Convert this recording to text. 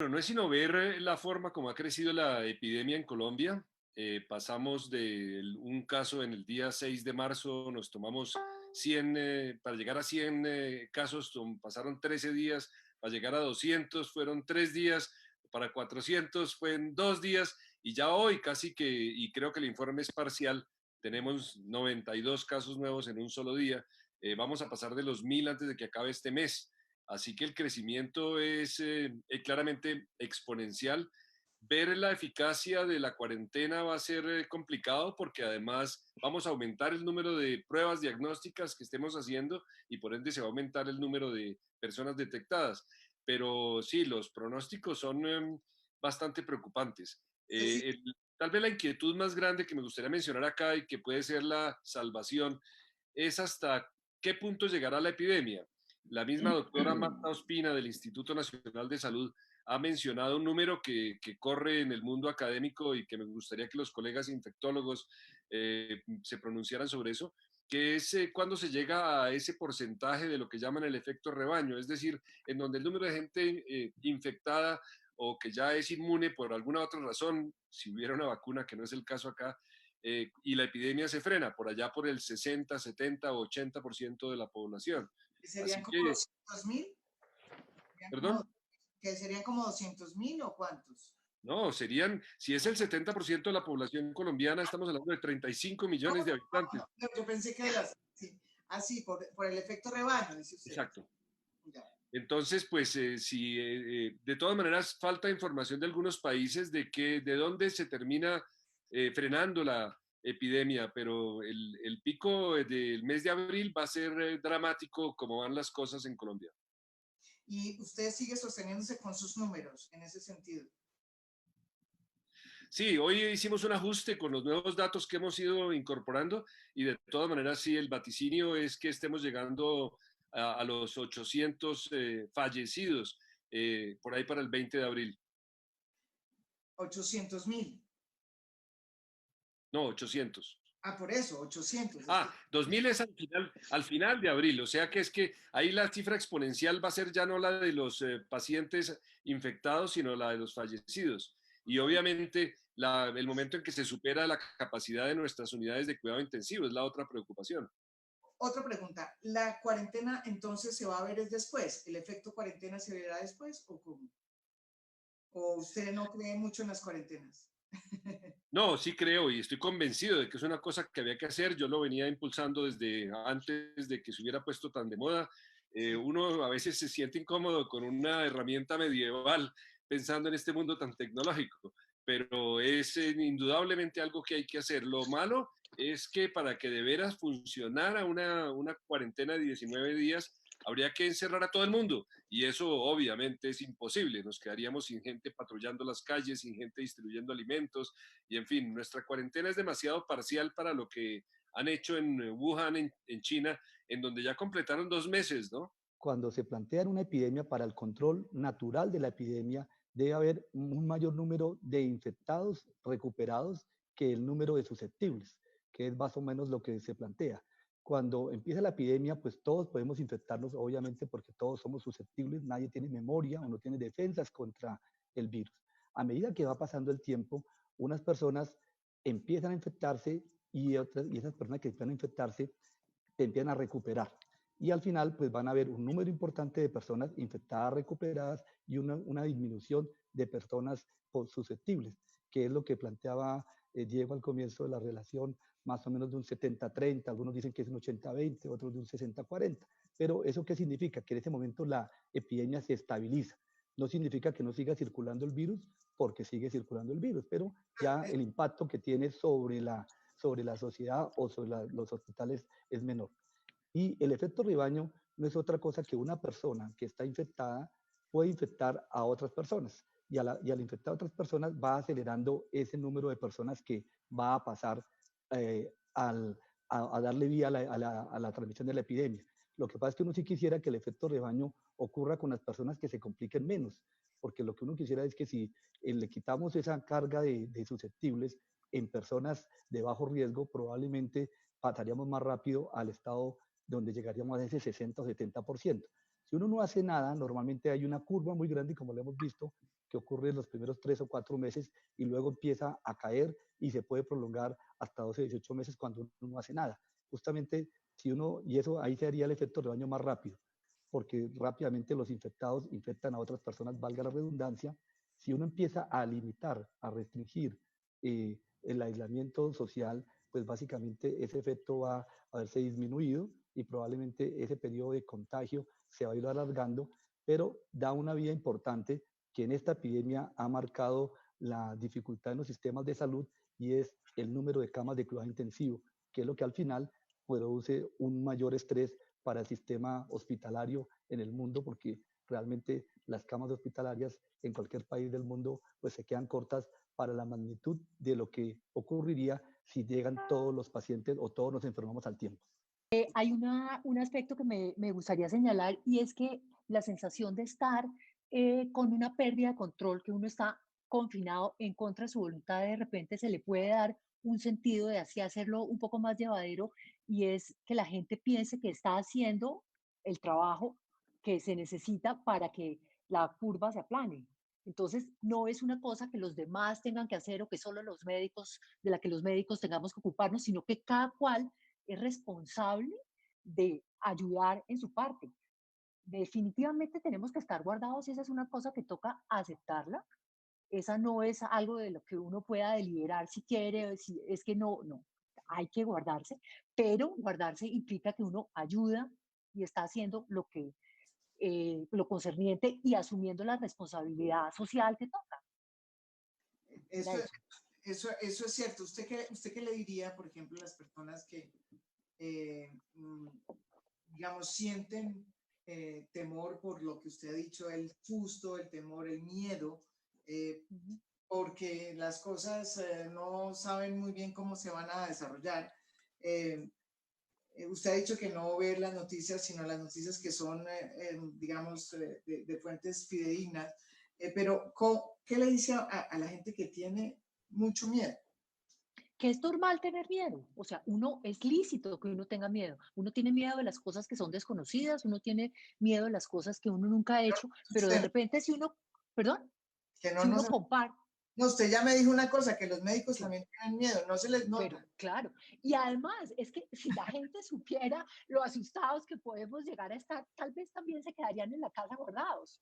Bueno, no es sino ver la forma como ha crecido la epidemia en Colombia. Pasamos de un caso en el día 6 de marzo, nos tomamos 100, para llegar a 100 casos, pasaron 13 días, para llegar a 200 fueron 3 días, para 400 fueron 2 días, y ya hoy casi que, y creo que el informe es parcial, tenemos 92 casos nuevos en un solo día. Vamos a pasar de los 1000 antes de que acabe este mes. Así que el crecimiento es claramente exponencial. Ver la eficacia de la cuarentena va a ser complicado porque además vamos a aumentar el número de pruebas diagnósticas que estemos haciendo y por ende se va a aumentar el número de personas detectadas. Pero sí, los pronósticos son bastante preocupantes. Ceci- Tal vez la inquietud más grande que me gustaría mencionar acá y que puede ser la salvación es hasta qué punto llegará la epidemia. La misma doctora Marta Ospina del Instituto Nacional de Salud ha mencionado un número que corre en el mundo académico y que me gustaría que los colegas infectólogos se pronunciaran sobre eso, que es cuando se llega a ese porcentaje de lo que llaman el efecto rebaño, es decir, en donde el número de gente infectada o que ya es inmune por alguna otra razón, si hubiera una vacuna, que no es el caso acá, y la epidemia se frena por allá por el 60, 70 o 80% de la población. que serían Así como que, 200.000, perdón, que serían como 200.000 o cuántos. no, serían, si es el 70% de la población colombiana, estamos hablando de 35 No, millones de habitantes. no, yo pensé que de las, sí, así, por el efecto rebaño, dice usted. Exacto. Ya. Entonces, pues, si de todas maneras falta información de algunos países de dónde se termina frenando la epidemia, pero el pico del mes de abril va a ser dramático como van las cosas en Colombia. Y usted sigue sosteniéndose con sus números en ese sentido. Sí, hoy hicimos un ajuste con los nuevos datos que hemos ido incorporando y de todas maneras sí, el vaticinio es que estemos llegando a los 800 fallecidos por ahí para el 20 de abril. 800.000. No, 800. Ah, por eso, 800. Es Ah, que 2000 es al final de abril, o sea que es que ahí la cifra exponencial va a ser ya no la de los pacientes infectados, sino la de los fallecidos. Y obviamente el momento en que se supera la capacidad de nuestras unidades de cuidado intensivo es la otra preocupación. otra pregunta. ¿La cuarentena entonces se va a ver es después? ¿El efecto cuarentena se verá después o cómo? ¿O usted no cree mucho en las cuarentenas? No, sí creo y estoy convencido de que es una cosa que había que hacer. Yo lo venía impulsando desde antes de que se hubiera puesto tan de moda. Sí. Uno a veces se siente incómodo con una herramienta medieval pensando en este mundo tan tecnológico, pero es indudablemente algo que hay que hacer. Lo malo es que para que de veras funcionara una cuarentena de 19 días, habría que encerrar a todo el mundo y eso obviamente es imposible. Nos quedaríamos sin gente patrullando las calles, sin gente distribuyendo alimentos y en fin, nuestra cuarentena es demasiado parcial para lo que han hecho en Wuhan, en China, en donde ya completaron 2 meses, ¿no? Cuando se plantea una epidemia, para el control natural de la epidemia, debe haber un mayor número de infectados recuperados que el número de susceptibles, que es más o menos lo que se plantea. Cuando empieza la epidemia, pues todos podemos infectarnos, obviamente, porque todos somos susceptibles, nadie tiene memoria o no tiene defensas contra el virus. A medida que va pasando el tiempo, unas personas empiezan a infectarse y esas personas que empiezan a infectarse empiezan a recuperar. Y al final, pues van a haber un número importante de personas infectadas, recuperadas y una disminución de personas susceptibles, que es lo que planteaba Diego al comienzo de la relación, más o menos de un 70-30, algunos dicen que es un 80-20, otros de un 60-40. Pero ¿eso qué significa? Que en ese momento la epidemia se estabiliza. No significa que no siga circulando el virus, porque sigue circulando el virus, pero ya el impacto que tiene sobre la sociedad o sobre los hospitales es menor. Y el efecto rebaño no es otra cosa que una persona que está infectada puede infectar a otras personas. Y al infectar a otras personas va acelerando ese número de personas que va a pasar a darle vía a la transmisión de la epidemia. Lo que pasa es que uno sí quisiera que el efecto rebaño ocurra con las personas que se compliquen menos, porque lo que uno quisiera es que si le quitamos esa carga de susceptibles en personas de bajo riesgo, probablemente pasaríamos más rápido al estado donde llegaríamos a ese 60 o 70%. Si uno no hace nada, normalmente hay una curva muy grande, como lo hemos visto, que ocurre en los primeros 3 o 4 meses y luego empieza a caer y se puede prolongar hasta 12, 18 meses cuando uno no hace nada. Justamente, si uno, y eso ahí se haría el efecto rebaño más rápido, porque rápidamente los infectados infectan a otras personas, valga la redundancia. Si uno empieza a limitar, a restringir el aislamiento social, pues básicamente ese efecto va a verse disminuido y probablemente ese periodo de contagio se va a ir alargando, pero da una vía importante que en esta epidemia ha marcado la dificultad en los sistemas de salud y es el número de camas de cuidado intensivo, que es lo que al final produce un mayor estrés para el sistema hospitalario en el mundo, porque realmente las camas hospitalarias en cualquier país del mundo pues se quedan cortas para la magnitud de lo que ocurriría si llegan todos los pacientes o todos nos enfermamos al tiempo. Hay un aspecto que me gustaría señalar y es que la sensación de estar con una pérdida de control, que uno está confinado en contra de su voluntad, de repente se le puede dar un sentido de así hacerlo un poco más llevadero y es que la gente piense que está haciendo el trabajo que se necesita para que la curva se aplane. Entonces, no es una cosa que los demás tengan que hacer o que solo los médicos, de la que los médicos tengamos que ocuparnos, sino que cada cual es responsable de ayudar en su parte. Definitivamente tenemos que estar guardados y esa es una cosa que toca aceptarla. Esa no es algo de lo que uno pueda deliberar si quiere, si es que no, no, hay que guardarse, pero guardarse implica que uno ayuda y está haciendo lo concerniente y asumiendo la responsabilidad social que toca. Eso, eso es cierto. ¿Usted qué le diría, por ejemplo, a las personas que, digamos, sienten temor por lo que usted ha dicho, el susto, el temor, el miedo, porque las cosas no saben muy bien cómo se van a desarrollar? Usted ha dicho que no ve las noticias, sino las noticias que son, digamos, de fuentes fidedignas, pero ¿qué le dice a la gente que tiene mucho miedo? Que es normal tener miedo, o sea, uno es lícito que uno tenga miedo, uno tiene miedo de las cosas que son desconocidas, uno tiene miedo de las cosas que uno nunca ha hecho, pero de Usted, repente si uno, perdón, que no, si uno comparte, no, usted ya me dijo una cosa, que los médicos también tienen miedo, no se les pero nota. claro, y además es que si la gente supiera lo asustados que podemos llegar a estar, tal vez también se quedarían en la casa guardados.